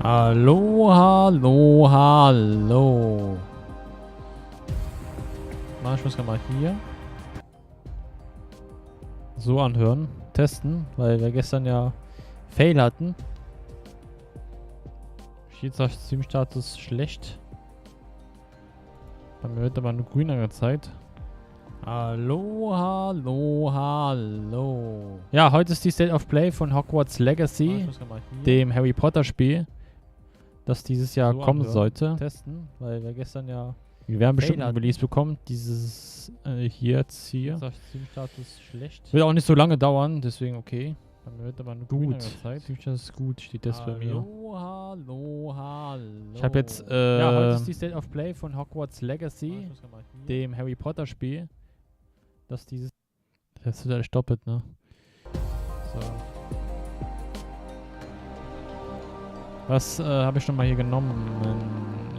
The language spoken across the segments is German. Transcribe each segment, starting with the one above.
Hallo, hallo, hallo. Ich muss gerade mal hier so anhören, testen, weil wir gestern ja Fail hatten. Steht auf Stream-Status schlecht. Bei mir wird aber nur grün angezeigt. Hallo, hallo, hallo. Ja, heute ist die State of Play von Hogwarts Legacy, dem Harry Potter Spiel, das dieses Jahr so kommen sollte. Testen, weil wir gestern ja... Wir werden bestimmt ein Release bekommen. Dieses hier. Stream-Status schlecht. Wird auch nicht so lange dauern, deswegen okay. Bei mir wird aber nur gut. Das ist gut, steht das bei mir. Hallo, hallo. Ich habe jetzt ja, heute ist die State of Play von Hogwarts Legacy, dem Harry Potter Spiel, das dieses... Das wird alles doppelt, ne? So. Was habe ich nochmal hier genommen?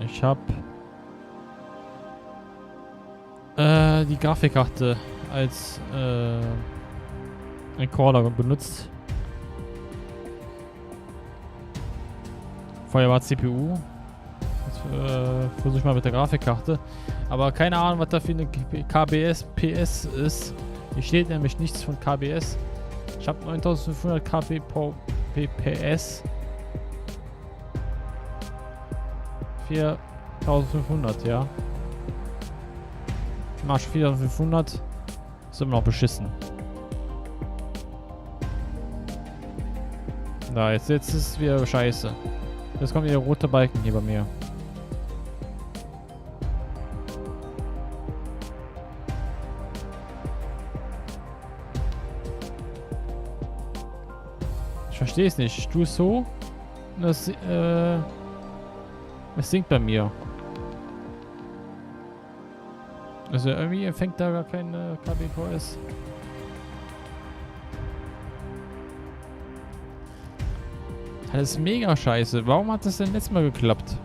Ich habe die Grafikkarte als Recorder benutzt. Vorher war CPU. Jetzt versuche ich mal mit der Grafikkarte. Aber keine Ahnung, was da für eine PS ist. Hier steht nämlich nichts von KBS. Ich habe 9500 kbps. 4500, ja. Marsch 4500. Ist immer noch beschissen. Da, jetzt ist es wieder scheiße. Jetzt kommt wieder rote Balken hier bei mir. Ich verstehe es nicht. Ich tue es so. Und das, es sinkt bei mir. Also irgendwie empfängt da gar keine kbps. Das ist mega scheiße. Warum hat das denn letztes Mal geklappt?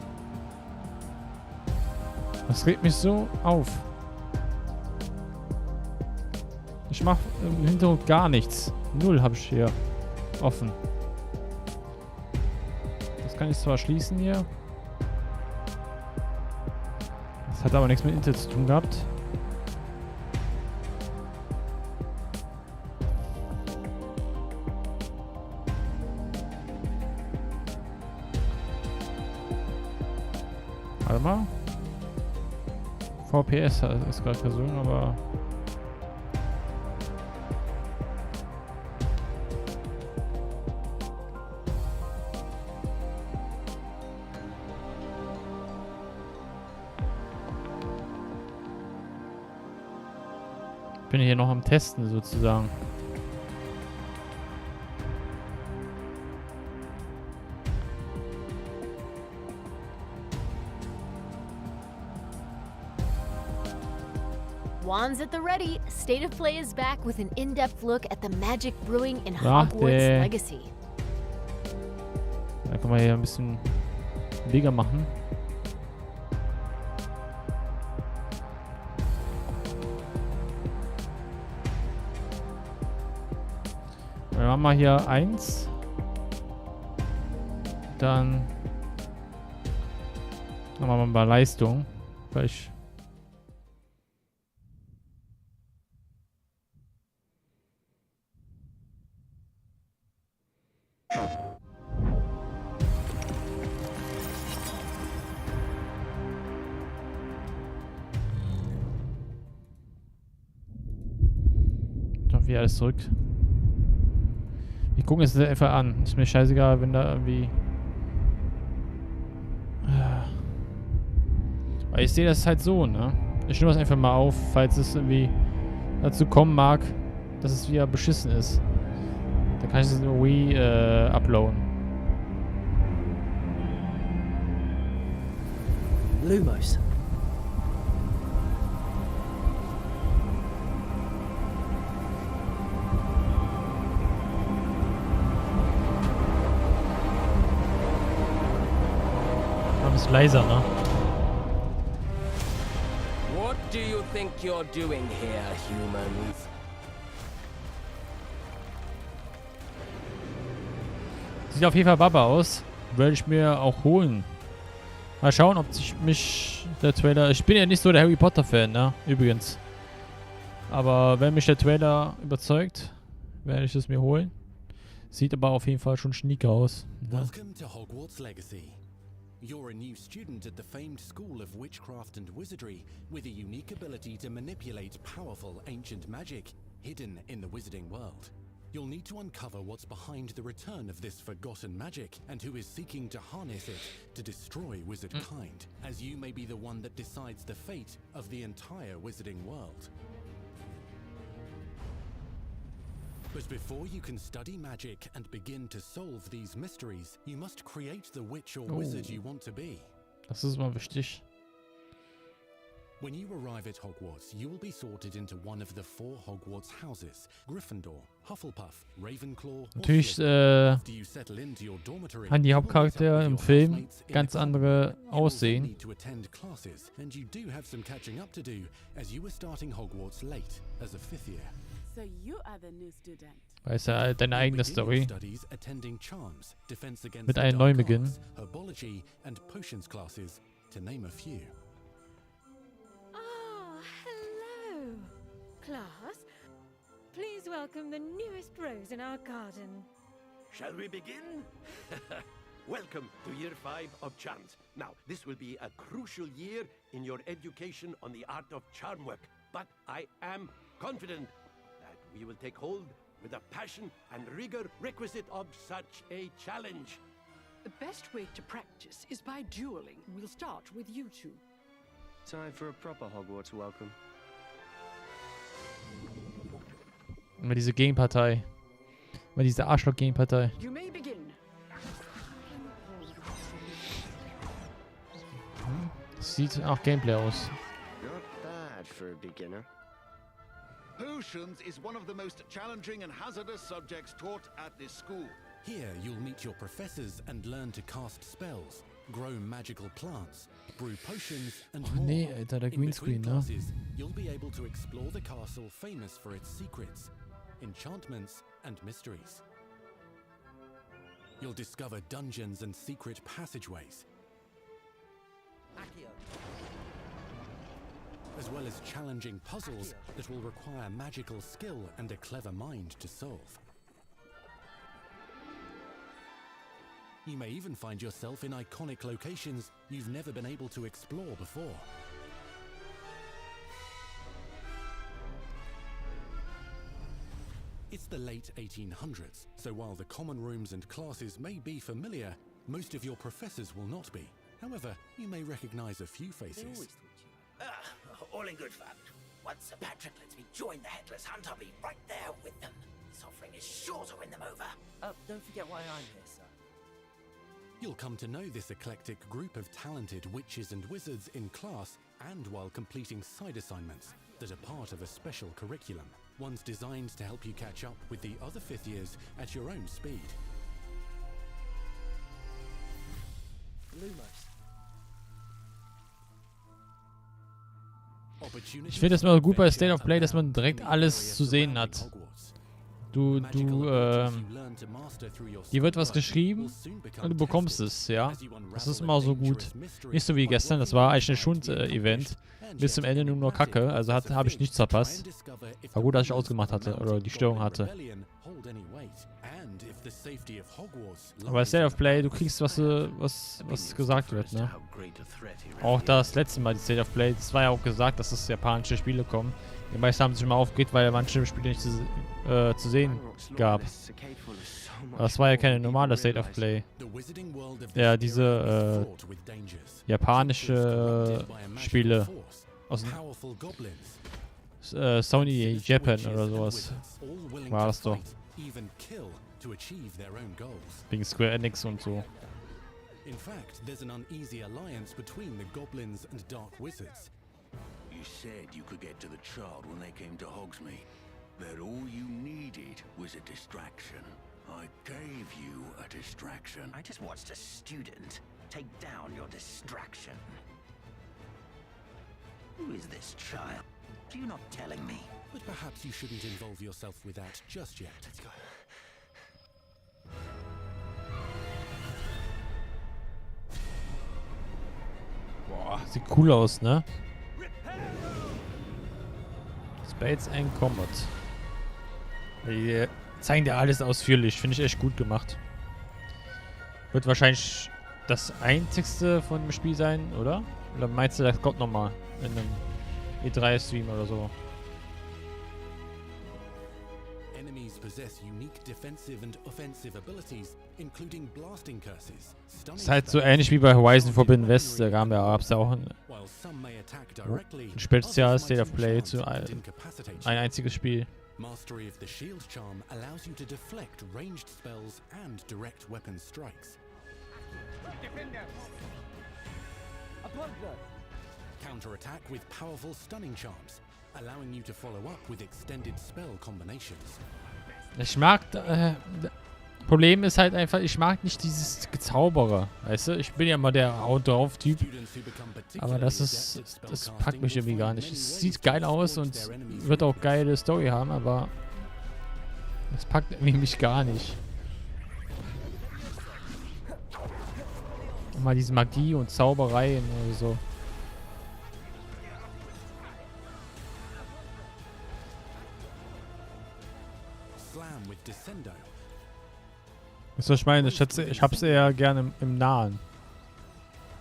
Das regt mich so auf. Ich mache im Hintergrund gar nichts. Null habe ich hier offen. Das kann ich zwar schließen hier. Das hat aber nichts mit Internet zu tun gehabt. Warte mal. VPS ist gerade gesungen, aber... Ich bin hier noch am Testen sozusagen. Wands at the ready. State of Play is back with an in-depth look at the magic brewing in Hogwarts Legacy. Da kann man hier ein bisschen bigger machen. Wir machen mal hier 1. Dann machen wir mal Leistung. Vielleicht. Dann wieder alles zurück. Wir gucken es einfach an. Ist mir scheißegal, wenn da irgendwie... Weil ich sehe das halt so, ne? Ich nehme das einfach mal auf, falls es irgendwie dazu kommen mag, dass es wieder beschissen ist. Dann kann ich es irgendwie uploaden. Lumos. Ist leiser, ne? What do you think you're doing here, humans? Sieht auf jeden Fall Baba aus. werde ich mir auch holen. Mal schauen, ob sich mich der Trailer... Ich bin ja nicht so der Harry Potter Fan, ne? Übrigens. Aber wenn mich der Trailer überzeugt, werde ich es mir holen. Sieht aber auf jeden Fall schon schnieke aus. Ne? Welcome to Hogwarts Legacy. You're a new student at the famed School of Witchcraft and Wizardry with a unique ability to manipulate powerful ancient magic hidden in the wizarding world. You'll need to uncover what's behind the return of this forgotten magic and who is seeking to harness it to destroy wizard kind, as you may be the one that decides the fate of the entire wizarding world. But before you can study magic and begin to solve these mysteries, you must create the witch or wizard you want to be. Das ist mal wichtig. When you arrive at Hogwarts, you will be sorted into one of the 4 Hogwarts houses: Gryffindor, Hufflepuff, Ravenclaw. Natürlich haben die Hauptcharaktere im Film ganz andere Aussehen. Weil es ja deine eigene Story mit einem Neubeginn. Class, please welcome the newest rose in our garden. Shall we begin? Welcome to year 5 of charms. Now, this will be a crucial year in your education on the art of charm work, but I am confident that we will take hold with the passion and rigor requisite of such a challenge. The best way to practice is by dueling. We'll start with you two. Time for a proper Hogwarts welcome. Immer diese Gegenpartei. Immer diese Arschloch-Gegenpartei. You may begin. Sieht nach Gameplay aus. Not bad for a beginner. Potions is one of the most challenging and hazardous subjects taught at this school. Here you'll meet your professors and learn to cast spells, grow magical plants, brew potions and more. Nee, Alter, der Greenscreen, ne? You'll be able to explore the castle famous for its secrets, enchantments and mysteries. You'll discover dungeons and secret passageways, as well as challenging puzzles that will require magical skill and a clever mind to solve. You may even find yourself in iconic locations you've never been able to explore before. It's the late 1800s, so while the common rooms and classes may be familiar, most of your professors will not be. However, you may recognize a few faces. All in good fun. Once Sir Patrick lets me join the Headless Hunt, I'll be right there with them. This offering is sure to win them over. Don't forget why I'm here, sir. You'll come to know this eclectic group of talented witches and wizards in class and while completing side assignments that are part of a special curriculum. Ones designed to help you catch up with the other 5th years at your own speed. Lumos. Ich finde es immer gut bei State of Play, dass man direkt alles zu sehen hat. Dir wird was geschrieben und du bekommst es, ja. Das ist immer so gut. Nicht so wie gestern, das war eigentlich ein Schund-Event. Bis zum Ende nur noch Kacke, also habe ich nichts verpasst. War gut, dass ich ausgemacht hatte oder die Störung hatte. Aber bei State of Play, du kriegst, was gesagt wird, ne? Auch das letzte Mal, die State of Play, das war ja auch gesagt, dass es japanische Spiele kommen. Die meisten haben sich immer aufgeregt, weil manche Spiele nicht zu sehen gab. Aber das war ja keine normale State of Play. Ja, diese japanische Spiele aus Sony Japan oder sowas war das doch. Wegen Square Enix und so. In fact, there's an uneasy alliance between the goblins and dark wizards. You said you could get to the child when they came to Hogsmeade. That all you needed was a distraction. I gave you a distraction. I just watched a student take down your distraction. Who is this child? You're not telling me. But perhaps you shouldn't involve yourself with that just yet. Let's go. Boah, sieht cool aus, ne? Spades and Combat. Die zeigen dir alles ausführlich. Finde ich echt gut gemacht. Wird wahrscheinlich das einzigste von dem Spiel sein, oder? Oder meinst du, das kommt nochmal in einem E3-Stream oder so? Enemies possess unique defensive and offensive abilities, including blasting curses. Ist halt so ähnlich wie bei Horizon Forbidden West. Da gab es ja auch ein Spezial State of Play zu ein einziges Spiel. Mastery of the shield charm allows you to deflect ranged spells and direct weapon strikes. Counterattack with powerful stunning charms, allowing you to follow up with extended spell combinations. Ich mag, Problem ist halt einfach, ich mag nicht dieses Gezaubere, weißt du? Ich bin ja immer der Haut drauf Typ, aber das packt mich irgendwie gar nicht. Es sieht geil aus und wird auch geile Story haben, aber das packt irgendwie mich gar nicht. Und mal diese Magie und Zaubereien oder so. Das ist, was ich meine. Ich hab's eher gerne im Nahen.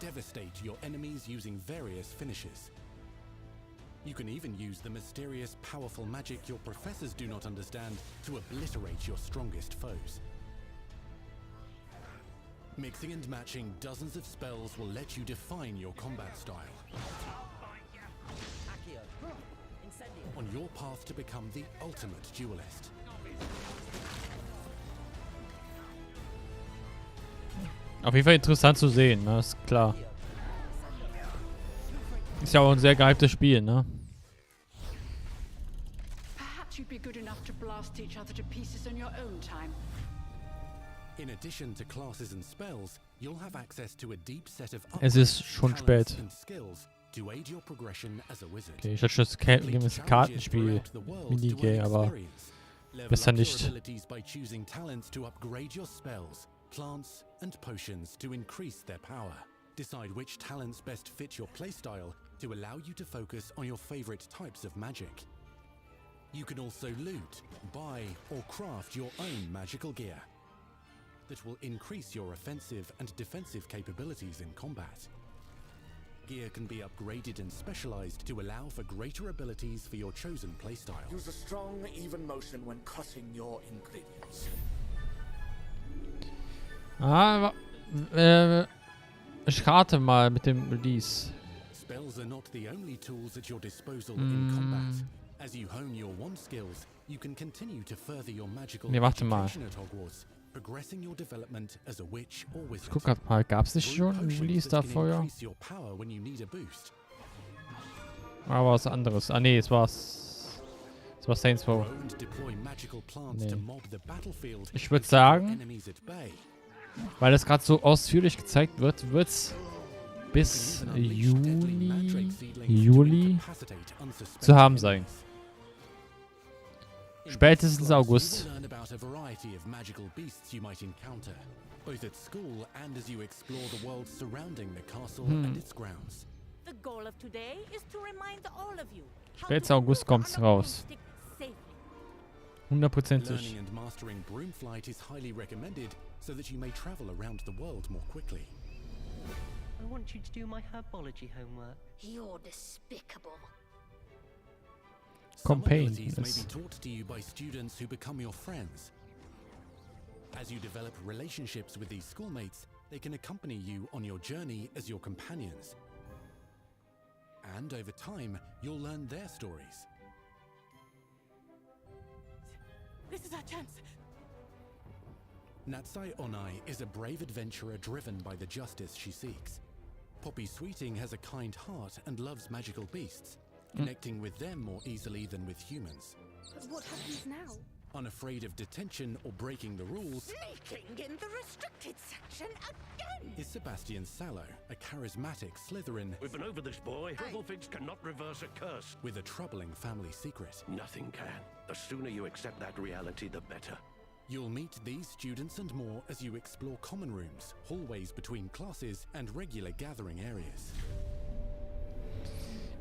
Devastate your enemies using various finishes. You can even use the mysterious, powerful magic your professors do not understand to obliterate your strongest foes. Mixing and matching dozens of spells will let you define your combat style. On your path to become the ultimate duelist. Auf jeden Fall interessant zu sehen, ne? Ist klar. Ist ja auch ein sehr gehyptes Spiel, ne? Perhaps you'd be good enough to blast each other to pieces in your own time. In addition to classes and spells, you'll have access to a deep set of Es ist schon spät. to aid your progression as a wizard. Okay, ich hatte schon das Kartenspiel Minigame, aber besser nicht. By choosing talents to upgrade your spells, plants and potions to increase their power. Decide which talents best fit your playstyle to allow you to focus on your favorite types of magic. You can also loot, buy or craft your own magical gear that will increase your offensive and defensive capabilities in combat. Gear can be upgraded and specialized to allow for greater abilities for your chosen playstyle. Use a strong, even motion when cutting your ingredients. Ich rate mal mit dem Release. Spells are not the only tools at your disposal in combat. As you hone your wand skills, you can continue to further your magical education at Hogwarts, progressing your development as a witch or wizard. Guck mal, gab's nicht schon ein Release davor? Aber was anderes. Ah nee, es war Saints Row. Nee. Ich würde sagen, weil das gerade so ausführlich gezeigt wird, wird's bis Juli zu haben sein. Spätestens August. Spätestens August kommt's raus. 100%ig. So that you may travel around the world more quickly. I want you to do my herbology homework. You're despicable. Some abilities may be taught to you by students who become your friends. As you develop relationships with these schoolmates, they can accompany you on your journey as your companions. And over time, you'll learn their stories. This is our chance. Natsai Onai is a brave adventurer driven by the justice she seeks. Poppy Sweeting has a kind heart and loves magical beasts, connecting with them more easily than with humans. But what happens now? Unafraid of detention or breaking the rules, Sneaking in the restricted section again! is Sebastian Sallow, a charismatic Slytherin. We've been over this, boy. Triple-figs cannot reverse a curse. With a troubling family secret. Nothing can. The sooner you accept that reality, the better. You'll meet these students and more as you explore common rooms, hallways between classes, and regular gathering areas.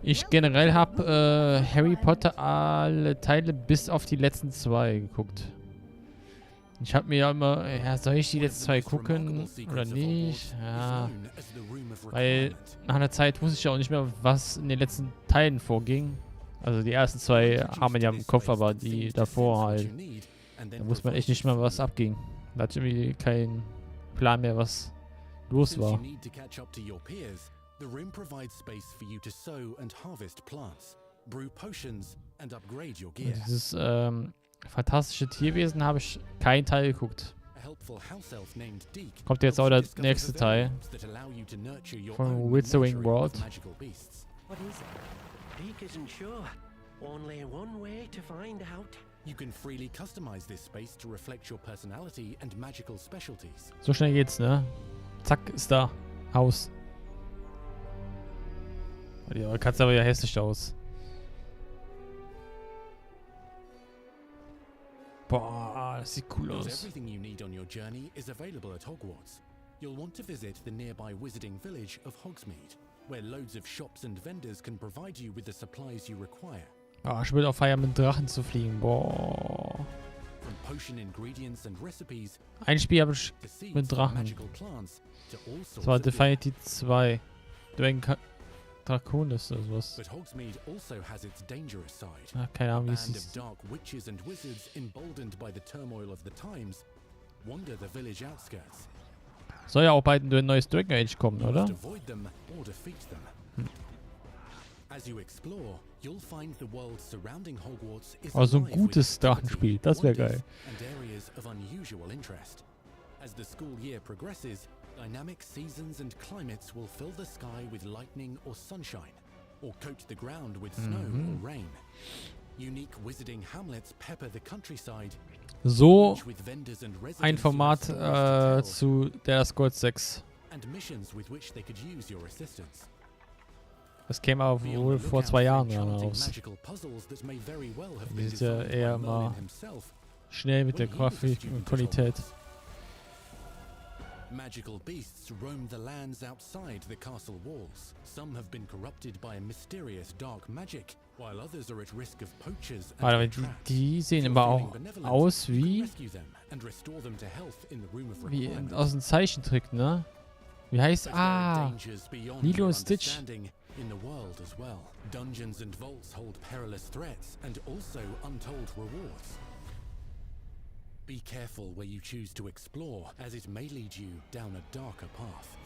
Ich generell habe Harry Potter alle Teile bis auf die letzten 2 geguckt. Ich habe mir ja immer, ja, soll ich die letzten 2 gucken oder nicht? Ja, weil nach einer Zeit wusste ich ja auch nicht mehr, was in den letzten Teilen vorging. Also die ersten 2 haben wir ja im Kopf, aber die davor halt, da wusste man echt nicht mehr, was abging. Da hatte ich irgendwie keinen Plan mehr, was los war. The room provides space for you to sow and harvest plants, brew potions and upgrade your gear. Dieses fantastische Tierwesen habe ich keinen Teil geguckt. Kommt jetzt auch der nächste Teil von Wizarding World. What is it? Deek isn't sure. Only one way to find out. You can freely customize this space to reflect your personality and magical specialties. So schnell geht's, ne? Zack, ist da. Haus. Die Katze aber ja hässlich aus. Boah, das sieht cool aus. Everything you need on your journey is available at Hogwarts. You'll want to visit the nearby wizarding village of Hogsmeade, where loads of shops and vendors can provide you with the supplies you require. Ah, ich will auch feiern, mit Drachen zu fliegen. Boah. From potion ingredients and recipes. Ein Spiel habe ich mit Drachen. Das war Definity 2. Draconis oder sowas. But Hogsmeade also has its dangerous side. Ah, keine Ahnung, wie es Band ist. of dark witches and wizards emboldened by the turmoil of the times wander the village outskirts. Soll ja auch bald ein neues Dragon Age kommen, oder? Avoid them or defeat them. As you explore, you'll find the world surrounding Hogwarts is Also ein alive gutes with Drachenspiel, das wäre geil. and areas of unusual interest. As the school year progresses, dynamic seasons and climates will fill the sky with lightning or sunshine, or coat the ground with snow or rain. Unique wizarding hamlets pepper the countryside. So each with vendors and residents ein who Format have stories to tell, zu der Gold 6. and missions with which they could use your assistance. Das käme aber Be on wohl the vor lookout 2 for Jahren enchanting raus. magical puzzles that may very well have Die been sind ja designed eher by mal Merlin himself. schnell mit der when he was a Grafik student und at Qualität. Hogwarts. Magical beasts roam the lands outside the castle walls. Some have been corrupted by a mysterious dark magic, while others are at risk of poachers and Aber traps. die sehen If you're aber feeling auch benevolent, aus you can wie rescue them and restore them to health in the room of wie requirement. aus dem Zeichentrick, ne? Wie heißt But there are ah dangers beyond Lilo your und Stitch. understanding in the world as well. Dungeons and vaults hold perilous threats and also untold rewards. Be careful where you choose to explore, as it may lead you down a darker path.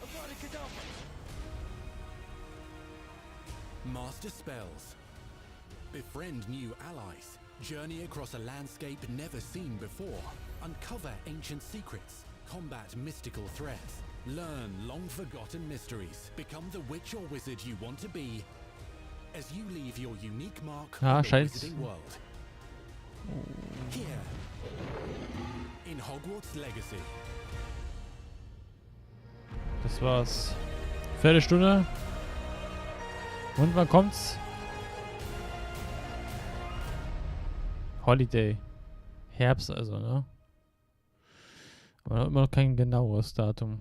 Master spells. Befriend new allies. Journey across a landscape never seen before. Uncover ancient secrets. Combat mystical threats. Learn long-forgotten mysteries. Become the witch or wizard you want to be as you leave your unique mark on the scheint. wizarding world. Here, in Hogwarts Legacy. Das war's. Viertelstunde. Und wann kommt's? Holiday. Herbst also, ne? Aber immer noch kein genaues Datum.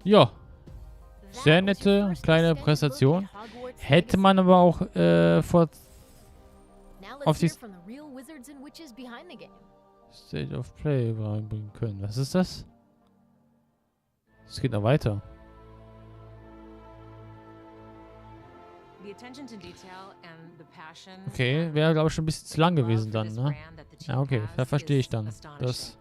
Ja. Sehr nette kleine Präsentation. Hätte man aber auch auf die State of Play reinbringen können. Was ist das? Es geht noch weiter. Okay, wäre glaube ich schon ein bisschen zu lang gewesen dann, ne? Ja, okay, da verstehe ich dann. Das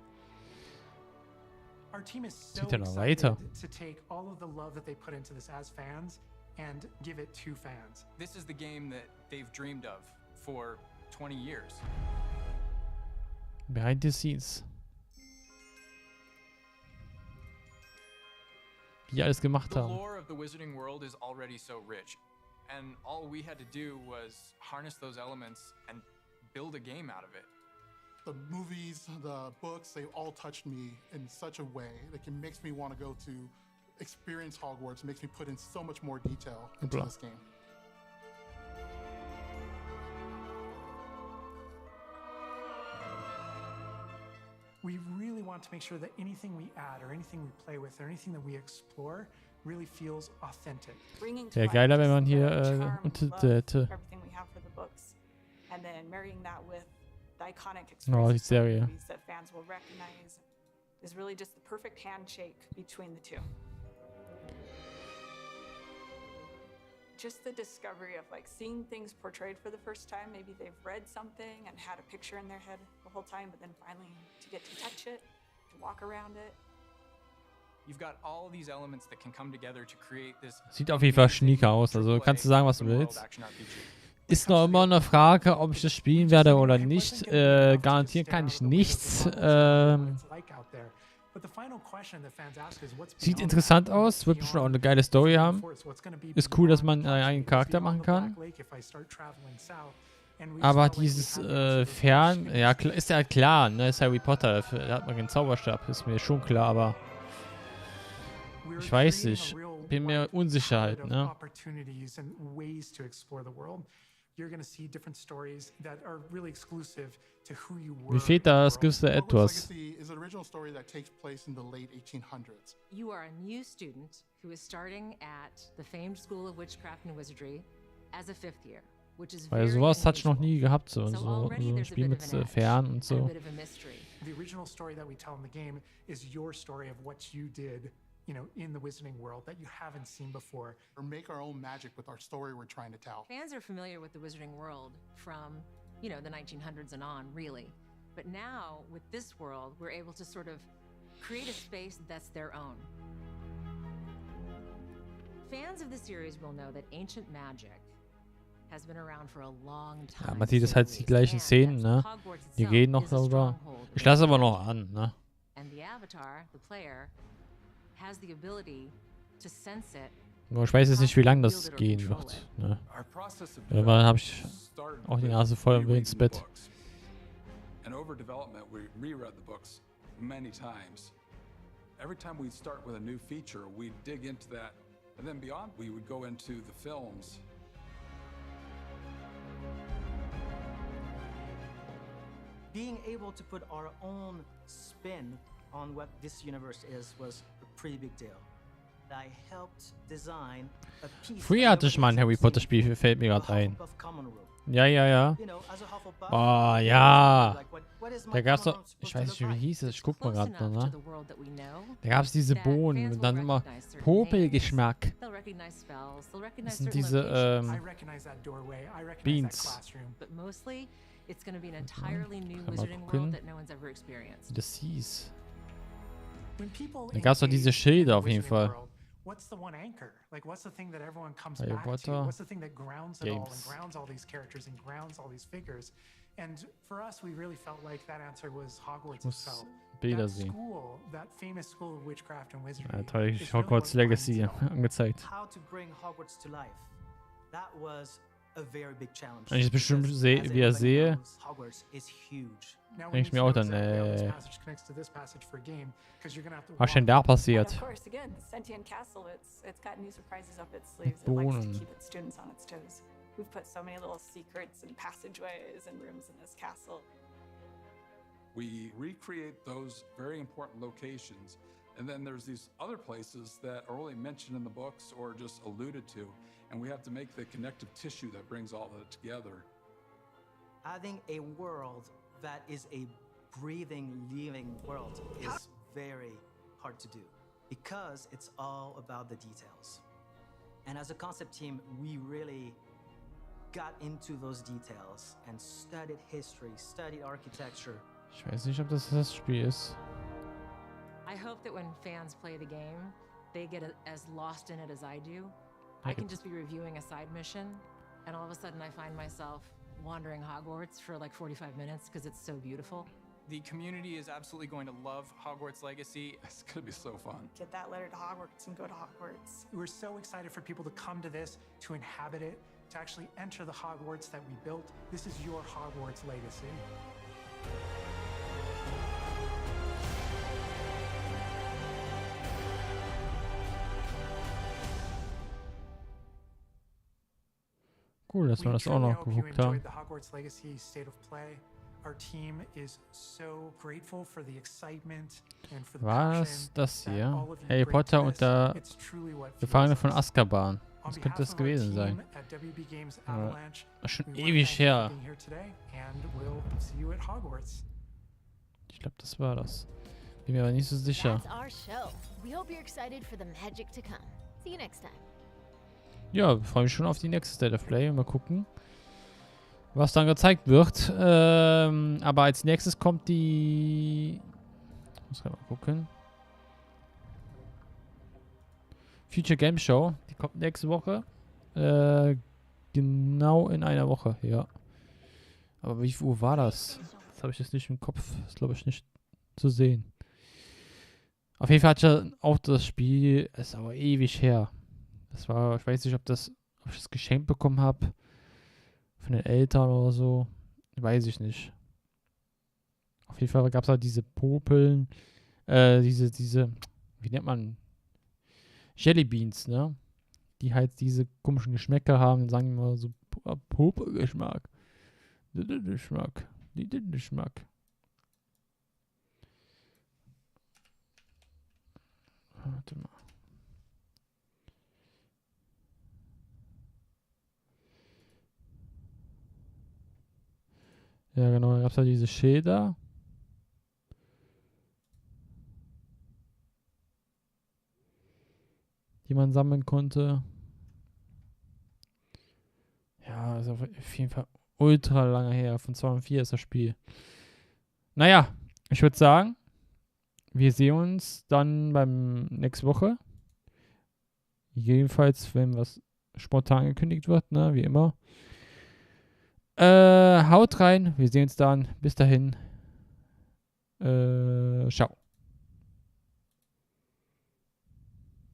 Our team is so geht ja noch excited weiter. to take all of the love that they put into this as fans and give it to fans. This is the game that they've dreamed of for 20 years. Behind the scenes. Wie die alles gemacht The haben. lore of the Wizarding World is already so rich, and all we had to do was harness those elements and build a game out of it. The movies, the books, they all touched me in such a way that it makes me want to go to experience Hogwarts, makes me put in so much more detail into this game. We really want to make sure that anything we add or anything we play with or anything that we explore really feels authentic. Wäre geiler, wenn man hier Untertitel hätte. Everything we have for the books, and then marrying that with the iconic Oh, die experiences from the Serie. movies that fans will recognize is really just the perfect handshake between the two. Just the discovery of like seeing things portrayed for the first time. Maybe they've read something and had a picture in their head the whole time, but then finally to get to touch it, to walk around it. You've got all these elements that can come together to create this. Sieht auf jeden Fall schnieke aus, also kannst du sagen, was du willst. Ist noch immer eine Frage, ob ich das spielen werde oder nicht. Garantieren kann ich nichts. Sieht interessant aus, wird bestimmt auch eine geile Story haben. Ist cool, dass man einen eigenen Charakter machen kann. Aber dieses Fern, ja, ist ja klar, ne, ist Harry Potter, da hat man den Zauberstab, ist mir schon klar, aber ich weiß nicht, bin mir unsicher halt, ne. Mir fehlt da das gewisse Etwas. You are a new student who is starting at the famed School of Witchcraft and Wizardry as a 5th year, which is Weil sowas hatte ich noch nie gehabt, so ein Spiel mit Fern und so. The original story that we tell in the game is your story of what you did, you know, in the Wizarding world that you haven't seen before. Or make our own magic with our story we're trying to tell. Fans are familiar with the Wizarding world from, you know, the 1900s and on, really. But now, with this world, we're able to sort of create a space that's their own. Fans of the series will know that ancient magic has been around for a long time. Ja, man sieht es halt die gleichen Szenen, ne? Die reden noch darüber. Ich lasse aber noch an, ne? And the avatar, the player, has the ability to sense it. Nur ich weiß jetzt nicht, wie lange das gehen wird, ne? Irgendwann habe ich auch die Nase voll und will ins Bett. And over development, we reread the books many times. Every time we'd start with a new feature, we'd dig into that, and then beyond, we would go into the films. Being able to put our own spin on what this universe is was a pretty big deal. I helped design a piece. Früher hatte ich mal ein Harry Potter Spiel, fällt mir gerade ein. Ja. Oh, ja. Da gab's doch, ich weiß nicht, wie hieß es, ich guck mal gerade noch, ne? Da gab's diese Bohnen und dann immer Popelgeschmack. Das sind diese, Beans. Mal gucken, wie das hieß. Da gab's doch diese Schilder auf jeden Fall. What's the one anchor? Like, what's the thing that everyone comes Harry back Potter to? What's the thing that grounds it all and games. grounds all these characters and grounds all these figures? And for us, we really felt like that answer was Hogwarts itself. Bilder That sehen. school, that famous school of witchcraft and wizardry. Ja, toll, Hogwarts Legacy angezeigt. How to bring Hogwarts to life. That was a very big challenge. Wenn ich es bestimmt wieder sehe, denke ich mir auch dann, was denn da passiert? Of course, again, the sentient castle, it's got new surprises up its sleeves. It likes to Bohnen. keep its students on its toes. We've put so many little secrets and passageways and rooms in this castle. We recreate those very important locations, and then there's these other places that are only mentioned in the books or just alluded to, and we have to make the connective tissue that brings all that together. Having a world that is a breathing, living world is very hard to do because it's all about the details. And as a concept team, we really got into those details and studied history, studied architecture. Ich weiß nicht, ob das Spiel ist. I hope that when fans play the game, they get as lost in it as I do. I can just be reviewing a side mission, and all of a sudden I find myself wandering Hogwarts for like 45 minutes because it's so beautiful. The community is absolutely going to love Hogwarts Legacy. It's going to be so fun. Get that letter to Hogwarts and go to Hogwarts. We're so excited for people to come to this, to inhabit it, to actually enter the Hogwarts that we built. This is your Hogwarts legacy. Cool, dass wir das auch noch geguckt haben. The Hogwarts Legacy State of Play. Was? Das hier? Harry Potter und der Gefangene von Azkaban. Was könnte das gewesen sein? Ja, schon ewig her. Ich glaube, das war das. Bin mir aber nicht so sicher. Ja, freue mich schon auf die nächste State of Play. Mal gucken, was dann gezeigt wird. Aber als nächstes kommt die... Muss ich mal gucken. Future Game Show. Die kommt nächste Woche. Genau in einer Woche, ja. Aber wie viel Uhr war das? Das habe ich jetzt nicht im Kopf. Das ist, glaube ich, nicht zu sehen. Auf jeden Fall hatte ich auch das Spiel, ist aber ewig her. Das war, ich weiß nicht, ob ich das geschenkt bekommen habe. Von den Eltern oder so. Weiß ich nicht. Auf jeden Fall gab es halt diese Popeln. Diese, wie nennt man? Jellybeans, ne? Die halt diese komischen Geschmäcker haben. Dann sagen wir so Popelgeschmack. Geschmack. Geschmack. Warte mal. Ja, genau. Da gab es halt diese Schilder. Die man sammeln konnte. Ja, ist auf jeden Fall ultra lange her. Von 2004 ist das Spiel. Naja, ich würde sagen, wir sehen uns dann beim nächste Woche. Jedenfalls, wenn was spontan gekündigt wird, ne, wie immer. Haut rein, wir sehen uns dann. Bis dahin. Ciao.